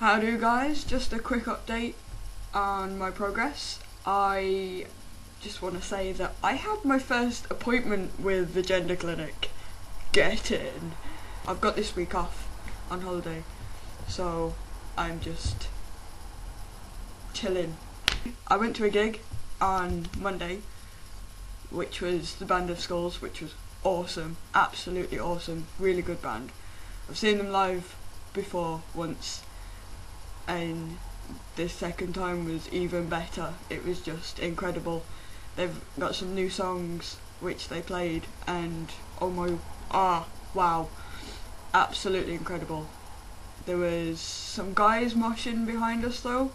How do guys? Just a quick update on my progress. I just want to say that I had my first appointment with the gender clinic. Get in. I've got this week off on holiday, so I'm just chilling. I went to a gig on Monday, which was the Band of Skulls, which was awesome, absolutely awesome, really good band. I've seen them live before once, and this second time was even better. It was just incredible. They've got some new songs which they played, and wow, absolutely incredible. There was some guys moshing behind us though,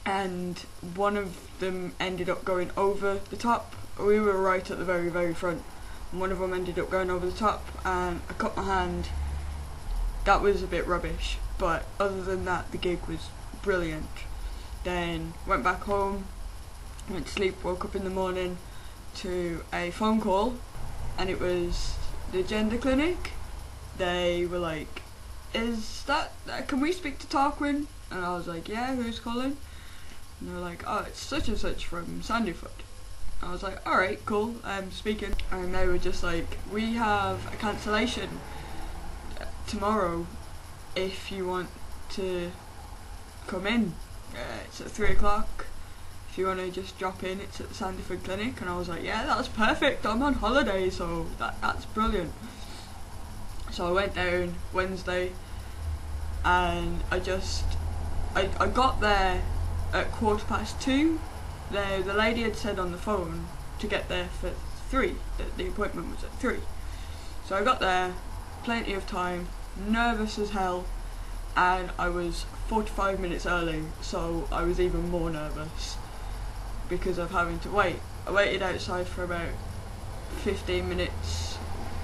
and one of them ended up going over the top. We were right at the very front, and one of them ended up going over the top, and I cut my hand. That was a bit rubbish, but other than that the gig was brilliant. Then went back home, went to sleep, woke up in the morning to a phone call, and it was the gender clinic. They were like, can we speak to Tarquin? And I was like, yeah, who's calling? And they were like, oh, it's such and such from Sandyfoot. I was like, alright, cool, I'm speaking. And they were just like, we have a cancellation tomorrow if you want to come in. It's at 3 o'clock. If you want to just drop in, it's at the Sandyfoot clinic. And I was like, yeah, that's perfect, I'm on holiday, so that's brilliant. So I went down Wednesday, and I got there at 2:15. The lady had said on the phone to get there for 3, that the appointment was at 3. So I got there, plenty of time, nervous as hell, and I was 45 minutes early, so I was even more nervous because of having to wait. I waited outside for about 15 minutes,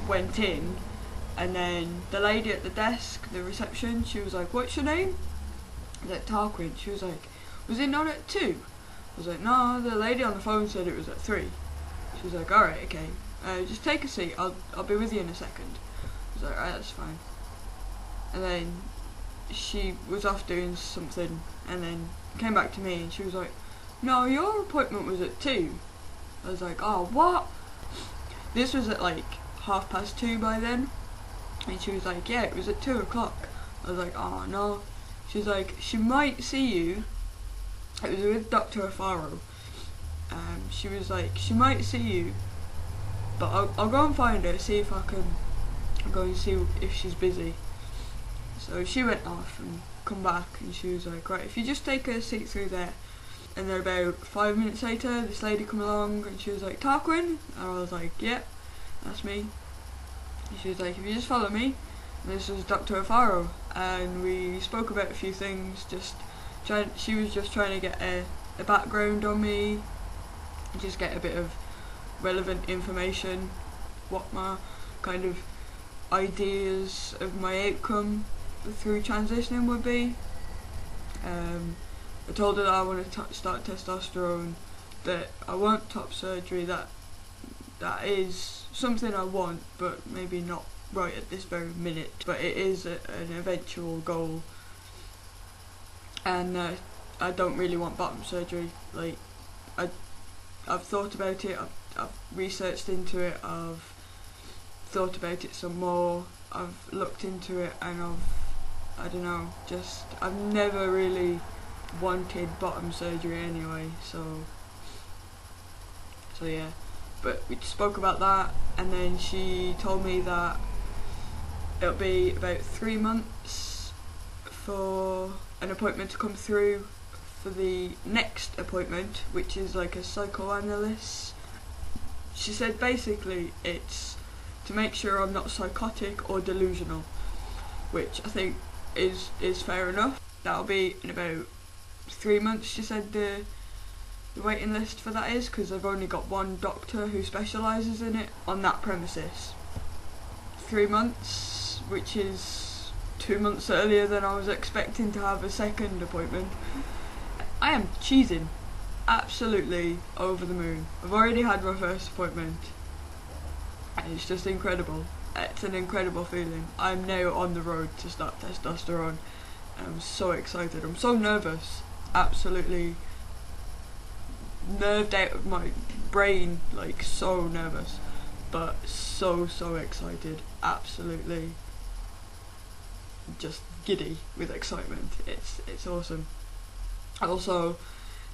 went in, and then the lady at the desk, the reception, she was like, what's your name? I was like, Tarquin. She was like, was it not at 2? I was like, no, the lady on the phone said it was at 3. She was like, alright, okay, just take a seat, I'll be with you in a second. I was like, alright, that's fine. And then she was off doing something, and then came back to me, and she was like, no, your appointment was at 2. I was like, oh, what? This was at like 2:30 by then, and she was like, yeah, it was at 2 o'clock. I was like, oh no. She was like, she might see you. It was with Dr. Afaro. She was like, she might see you, but I'll go and find her, see if I can go and see if she's busy. So she went off and come back, and she was like, right, if you just take a seat through there. And then about 5 minutes later, this lady come along, and she was like, Tarquin? And I was like, yep, that's me. And she was like, if you just follow me. And this was Dr. Afaro, and we spoke about a few things, she was just trying to get a background on me, just get a bit of relevant information, what my kind of ideas of my outcome through transitioning would be. I told her that I want to start testosterone, that I want top surgery, that is something I want, but maybe not right at this very minute, but it is an eventual goal. And I don't really want bottom surgery. Like, I've thought about it, I've researched into it, I've thought about it some more, I've looked into it, and I've never really wanted bottom surgery anyway, so yeah. But we spoke about that, and then she told me that it'll be about 3 months for an appointment to come through for the next appointment, which is like a psychoanalyst. She said basically it's to make sure I'm not psychotic or delusional, which I think is fair enough. That'll be in about 3 months, she said the waiting list for that is, because I've only got one doctor who specialises in it on that premises. 3 months, which is 2 months earlier than I was expecting to have a second appointment. I am cheesing, absolutely over the moon. I've already had my first appointment, and it's just incredible. It's an incredible feeling. I'm now on the road to start testosterone, I'm so excited. I'm so nervous. Absolutely nerved out of my brain, like so nervous, but so excited. Absolutely just giddy with excitement. It's awesome. Also,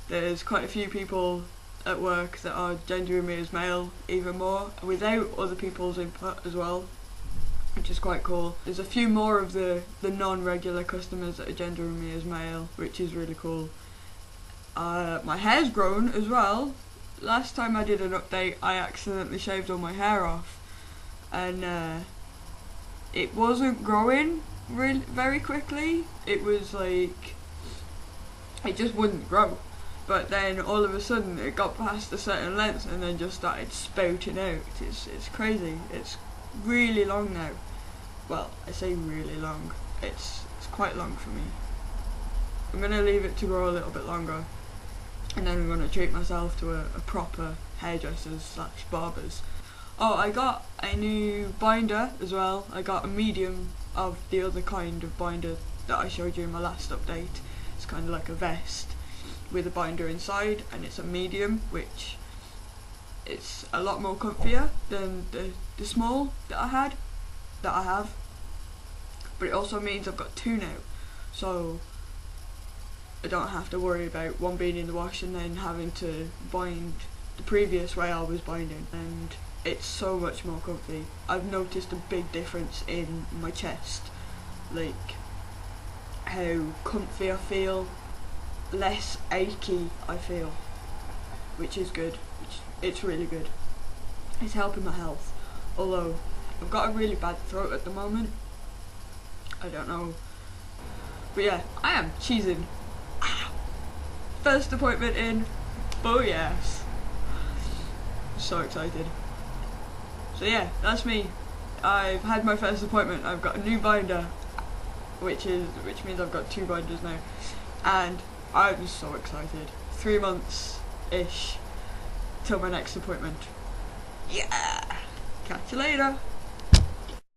there's quite a few people at work that are gendering me as male even more, without other people's input as well, which is quite cool. There's a few more of the non-regular customers that are gendering me as male, which is really cool. My hair's grown as well. Last time I did an update, I accidentally shaved all my hair off, and it wasn't growing very quickly. It was like, it just wouldn't grow. But then all of a sudden it got past a certain length and then just started spouting out. It's crazy. It's really long now. Well, I say really long. It's quite long for me. I'm gonna leave it to grow a little bit longer, and then I'm gonna treat myself to a proper hairdressers / barbers. Oh, I got a new binder as well. I got a medium of the other kind of binder that I showed you in my last update. It's kind of like a vest with a binder inside, and it's a medium, which it's a lot more comfier than the small that I have. But it also means I've got two now, so I don't have to worry about one being in the wash and then having to bind the previous way I was binding, and it's so much more comfy. I've noticed a big difference in my chest, like how comfy I feel, less achy I feel, which is good. It's really good. It's helping my health, although I've got a really bad throat at the moment. I don't know, but yeah, I am cheesing. First appointment in, oh yes, so excited. So yeah, that's me. I've had my first appointment. I've got a new binder, which means I've got two binders now, and I'm so excited. 3 months-ish till my next appointment. Yeah! Catch you later!